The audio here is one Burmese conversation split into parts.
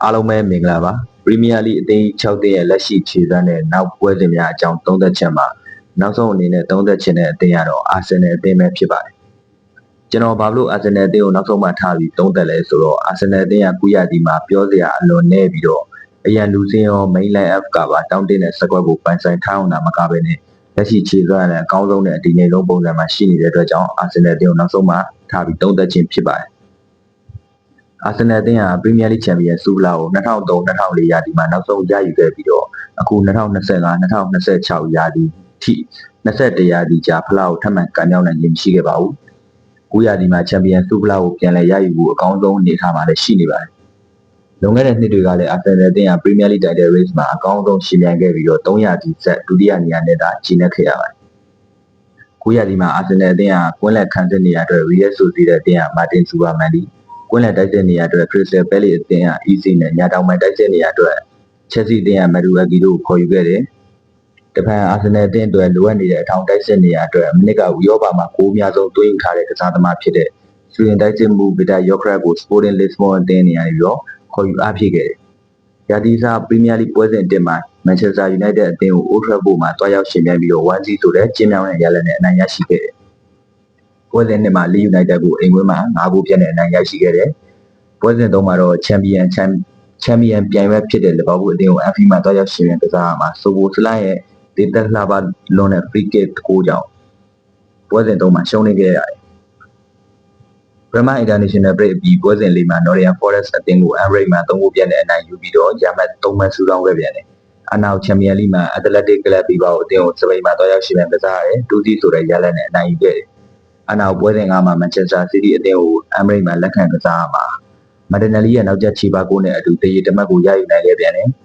အားလုံးပဲမင်္ဂလာပါပရီးမီးယားလိအသင်း6သင်းရဲ့လက်ရှိခြေစွမ်းတဲ့နောက်ပွဲစဉ်များအကြောင်းသုံးသပ်ချက်မှာနောက်ဆုံးအနေနဲ့သုံးသပ်ချင်တဲ့အသင်းကတော့အာဆင်နယ်အသင်းပဲဖြစ်ပါတယ်ကျွန်တော်ဘာလို့အာဆင်နယ်အသင်းကိုနောက်ဆုံးမှထားပြီးသုံးသပ်လဲဆိုတော့အာဆင်နယ်အသင်းကကုရတီမှာပြောစရာအလွန်နေပြီးတော့အရန်လူစင်းရော main line up ကပါတောင်းတင်းတဲ့စကွက်ကိုပိုင်ဆိုင်ထားအောင်တာမကဘဲနဲ့လက်ရှိခြေစွမ်းရတဲ့အကောင်းဆုံးနဲ့အဒီငယ်ဆုံးပုံစံမှာရှိနေတဲ့အတွက်ကြောင့်အာဆင်နယ်အသင်းကိုနောက်ဆုံးမှထားပြီးသုံးသပ်ခြင်းဖြစ်ပါတယ်အာဆင်နယ်အသင်းဟာပရီးမီးယားလိချန်ပီယံဆုဖလားကို2003-2004ရာသီမှာနောက်ဆုံးရယူခဲ့ပြီးတော့အခု2025-2026ရာသီထိ21ရာသီကြာဖလားကိုထပ်မံကန်မြောက်နိုင်ခြင်းမရှိခဲ့ပါဘူး။9ရာသီမှာချန်ပီယံဆုဖလားကိုပြန်လည်ရယူဖို့အကောင်းဆုံးအနေအထားမှာလည်းရှိနေပါတယ်။လွန်ခဲ့တဲ့နှစ်တွေကလည်းအာဆင်နယ်အသင်းဟာပရီးမီးယားလိတိုက်တယ်ရေးစ်မှာအကောင်းဆုံးရှင်ပြိုင်ခဲ့ပြီးတော့3ရာသီဆက်ဒုတိယနေရာနဲ့သာကြီးနှက်ခဲ့ရပါတယ်။9ရာသီမှာအာဆင်နယ်အသင်းဟာကွင်းလယ်ခံစစ်နေရာအတွက်ရီယက်ဆိုစီတဲ့အသင်းဟာမာတင်ဆူပါမန်ဒီကွင်းလယ်တိုက်စစ်နေရာအတွက်ခရစ္စတယ်ပဲလီအသင်းဟာ EC နဲ့ညာတောင်ပိုင်းတိုက်စစ်နေရာအတွက်ချက်စီအသင်းဟာမက်ဒူအကီတို့ကိုခေါ်ယူခဲ့တယ်။တပန်အာဆင်နယ်အသင်းအတွက်လိုအပ်နေတဲ့အထောင်တိုက်စစ်နေရာအတွက်မနစ်ကဥရောပမှာ6များဆုံးသွင်းယူထားတဲ့ကစားသမားဖြစ်တဲ့ဆွီဒင်တိုက်စစ်မှုဗီတာယော့ခရက်ကိုစပိုတင်လစ်စဘွန်အသင်းနေရာပြီးတော့ခေါ်ယူအားဖြည့်ခဲ့တယ်။ရာသီစားပရီးမီးယားလိပွဲစဉ်1မှာမန်ချက်စတာယူနိုက်တက်အသင်းကိုအိုးထရက်ဖို့မှာတွားရောက်ရှင်ပြိုင်ပြီးတော့1-0ဆိုတဲ့ကျင်းမြောင်းတဲ့ရလဒ်နဲ့အနိုင်ရရှိခဲ့တယ်။ပွဲစဉ်2မှာလီယူနိုက်တက်ကိုအိမ်ကွင်းမှာ9ဂိုးပြတ်နဲ့အနိုင်ရရှိခဲ့တယ်။ပွဲစဉ်3မှာတော့ချန်ပီယံပြိုင်ပွဲဖြစ်တဲ့လီဗာပူးအသင်းကိုအန်ဖီမှာတွားရောက်ရှင်ပြိုင်ကစားရမှာဆိုဘိုစလိုင်းရဲ့ဒေသလှပလွန်တဲ့ free kick ကိုကြောင့်ပွဲစဉ်3မှာရှုံးနေခဲ့ရတယ်။ Burma International Break အပြီးပွဲစဉ်4မှာ Nottingham Forest အသင်းကို Emirates မှာ3ဂိုးပြတ်နဲ့အနိုင်ယူပြီးတော့ရာမတ်3မှတ်စုဆောင်းခဲ့ပြန်တယ်။အနောက်ချန်ပီယံလိမှာ Athletic Club Bilbao အသင်းကိုစပိန်မှာတွားရောက်ရှင်ပြိုင်ကစားရတယ်။2-0ဆိုတဲ့ရလဒ်နဲ့အနိုင်ယူခဲ့တယ်။အနောက်ပွဲစဉ်5မှာ Manchester City အသင်းကို Emirates မှာလက်ခံကစားရမှာမာတင်နယ်လီရဲ့နောက်ကျချီပါကိုနဲ့အတူတရေတမတ်ကိုရယူနိုင်ခဲ့ပြန်တယ်။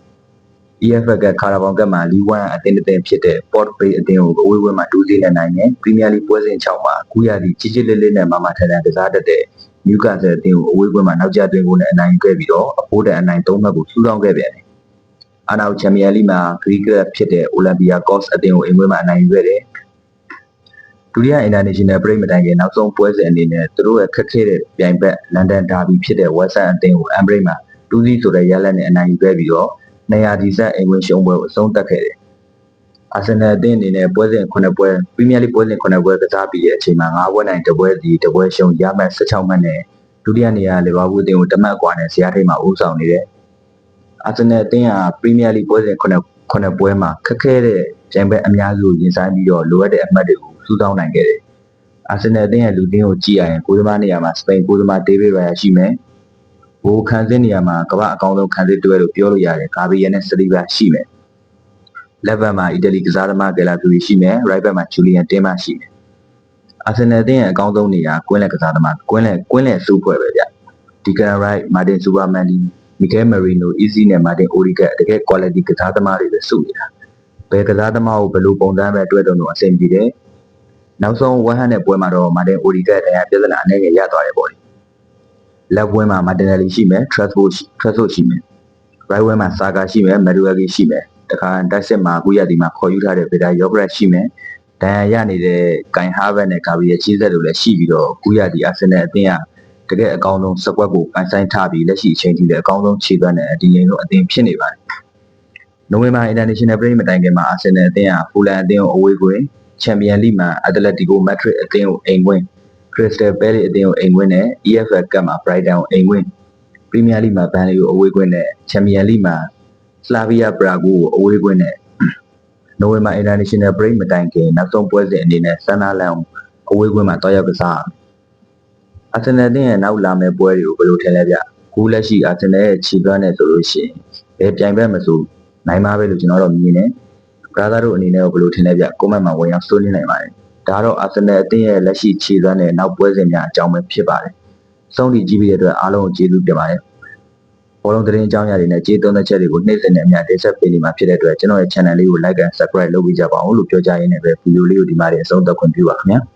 EFL ကကာရာဘောင်ကပ်မှာလီဝမ်အသင်းတစ်သင်းဖြစ်တဲ့ Port Vale အသင်းကိုအဝေးပွဲမှာ2-0နဲ့နိုင်တယ်။ပရီးမီးယားလိပွဲစဉ်6မှာ9ရာသီကြီးကြီးလေးလေးနဲ့မမထန်ထန်ကစားတတ်တဲ့ Newcastle အသင်းကိုအဝေးပွဲမှာနောက်ကျသွင်းကိုနဲ့အနိုင်ယူခဲ့ပြီးတော့အဖိုးတန်အနိုင်3မှတ်ကိုစုဆောင်းခဲ့ပြန်တယ်။အနောက်ချန်ပီယံလိမှာဂရီးကလပ်ဖြစ်တဲ့ Olympiacos အသင်းကိုအိမ်ပွဲမှာအနိုင်ယူခဲ့တယ်။ဒုတိယ International Break မတိုင်ခင်နောက်ဆုံးပွဲစဉ်အနေနဲ့သူတို့ရဲ့ခက်ခဲတဲ့ပြိုင်ဘက်လန်ဒန်ဒါဘီဖြစ်တဲ့ West Ham အသင်းကို Emirates မှာ2-0ဆိုတဲ့ရလဒ်နဲ့အနိုင်ယူခဲ့ပြီးတော့200ဒီဆက်အိမ်ဝင်ရှုံးပွဲကိုအဆုံးသတ်ခဲ့တယ်။အာဆင်နယ်အသင်းအနေနဲ့ပွဲစဉ်9ပွဲပရီးမီးယားလိပွဲစဉ်9ပွဲကစားပြီးတဲ့အချိန်မှာ9ပွဲနိုင်1ပွဲစီ1ပွဲရှုံးရမှတ်16မှတ်နဲ့ဒုတိယနေရာလီဗာပူးအသင်းကို1မှတ်ကွာနဲ့ဇယားထိပ်မှာဦးဆောင်နေတယ်။အာဆင်နယ်အသင်းဟာပရီးမီးယားလိပွဲစဉ်9ပွဲမှာခက်ခဲတဲ့ပြိုင်ဘက်အများစုကိုရင်ဆိုင်ပြီးတော့လိုအပ်တဲ့အမှတ်တွေကိုစုဆောင်းနိုင်ခဲ့တယ်။အာဆင်နယ်အသင်းရဲ့လူသင်းကိုကြည့်ရရင်ကိုယ်သမားနေရာမှာစပိန်ကိုယ်သမားဒေးဗစ်ရာယာရှိမယ်။ဘိုးခံစစ်နေရာမှာကမ္ဘာအကောင်းဆုံးခံစစ်တွဲလို့ပြောလို့ရတယ်ဂါဘရီယယ်နဲ့စလီဗာရှိမယ်။လက်ဘက်မှာအီတလီကစားသမားဂယ်လာဂရီရှိမယ်။ရိုက်ဘက်မှာဂျူလီယန်တင်းမရှိမယ်။အာဆင်နယ်အသင်းရဲ့အကောင်းဆုံးနေရာကွင်းလယ်ကစားသမားကွင်းလယ်စုဖွဲ့ပဲဗျ။ဒီကန်ရိုက်မာတင်ဆူပါမန်ဒီမီဂဲမရီနိုအီဇီနဲ့မာတင်အိုရီကတကယ် quality ကစားသမားတွေပဲစုနေတာ။ဘယ်ကစားသမားကိုဘယ်လိုပုံစံပဲတွဲတုံတော့အဆင်ပြေတယ်။နောက်ဆုံးဝက်ဟန်နဲ့ပွဲမှာတော့မာတင်အိုရီကတရားပြဿနာအနေနဲ့ရသွားတယ်ပေါ့လေ။လက်ပွဲမှာမာတင်နယ်လီရှိမယ်ထရက်ဆိုရှိမယ်။ရိုက်ဝဲမှာဆာကာရှိမယ်မက်ဒူအကီရှိမယ်။တခါတိုက်စစ်မှာ9ရာသီမှာခေါ်ယူထားတဲ့ဗီတာယော့ဂရက်ရှိမယ်။ဒဏ်ရာရနေတဲ့ဂိုင်ဟာဘတ်နဲ့ဂါဘရီယယ်ချီးဆက်တို့လည်းရှိပြီးတော့9ရာသီအာဆင်နယ်အသင်းကတကယ်အကောင်းဆုံးစကွက်ကိုပိုင်ဆိုင်ထားပြီးလက်ရှိအချိန်ထိလည်းအကောင်းဆုံးခြေသွမ်းနဲ့ဒီငိမ်ဆုံးအသင်းဖြစ်နေပါတယ်။နိုဝင်ဘာ International Break မတိုင်ခင်မှာအာဆင်နယ်အသင်းဟာဖူလန်အသင်းကိုအဝေးကွင်းချန်ပီယံလိမှာအက်တလက်တီကိုမက်ဒရစ်အသင်းကိုအိမ်ကွင်းခရစ္စတယ်ပဲလီအသင်းကိုအိမ်ကွင်းနဲ့ EFL ကပ်မှာဘရိုက်တန်ကိုအိမ်ကွင်းပရီးမီးယားလိမှာဘန်လီကိုအဝေးကွင်းနဲ့ချန်ပီယံလိမှာစလာဗီယာပရာဂိုကိုအဝေးကွင်းနဲ့နိုဝင်ဘာ International Break မတိုင်ခင်နောက်ဆုံးပွဲစဉ်အနေနဲ့ဆန်နာလန်အဝေးကွင်းမှာတွားရောက်ကစားအာဆင်နယ်အသင်းရဲ့နောက်လာမယ့်ပွဲတွေကိုဘယ်လိုထင်လဲဗျ။ခုလက်ရှိအာဆင်နယ်ရဲ့ခြေသွမ်းနဲ့ဆိုလို့ရှိရင်ဘယ်ပြိုင်ဘက်မဆိုနိုင်မှာပဲလို့ကျွန်တော်တို့မြင်တယ်။ဘရာသာတို့အနေနဲ့ဘယ်လိုထင်လဲဗျ။ကွန်မန့်မှာဝင်ရောက်ဆွေးနွေးနိုင်ပါတယ်။ဒါတော့အာဆင်နယ်အသင်းရဲ့လက်ရှိခြေသွမ်းနဲ့နောက်ပွဲစဉ်များအကြောင်းပဲဖြစ်ပါတယ်။ဆုံးဖြတ်ကြည့်ပြီးတဲ့အတွက်အားလုံးကိုကျေးဇူးတင်ပါတယ်။ဘောလုံးသတင်းအကြောင်းအရာတွေနဲ့ကြေးသွင်းတဲ့ချက်တွေကိုနှိမ့်စင်တဲ့အများတင်ဆက်ပေးနေမှာဖြစ်တဲ့အတွက်ကျွန်တော်ရဲ့ channel လေးကို like and subscribe လုပ်ပေးကြပါဦးလို့ပြောကြရင်းနဲ့ပဲဗီဒီယိုလေးကိုဒီမှာအဆုံးသတ်ခွင့်ပြုပါခင်ဗျာ။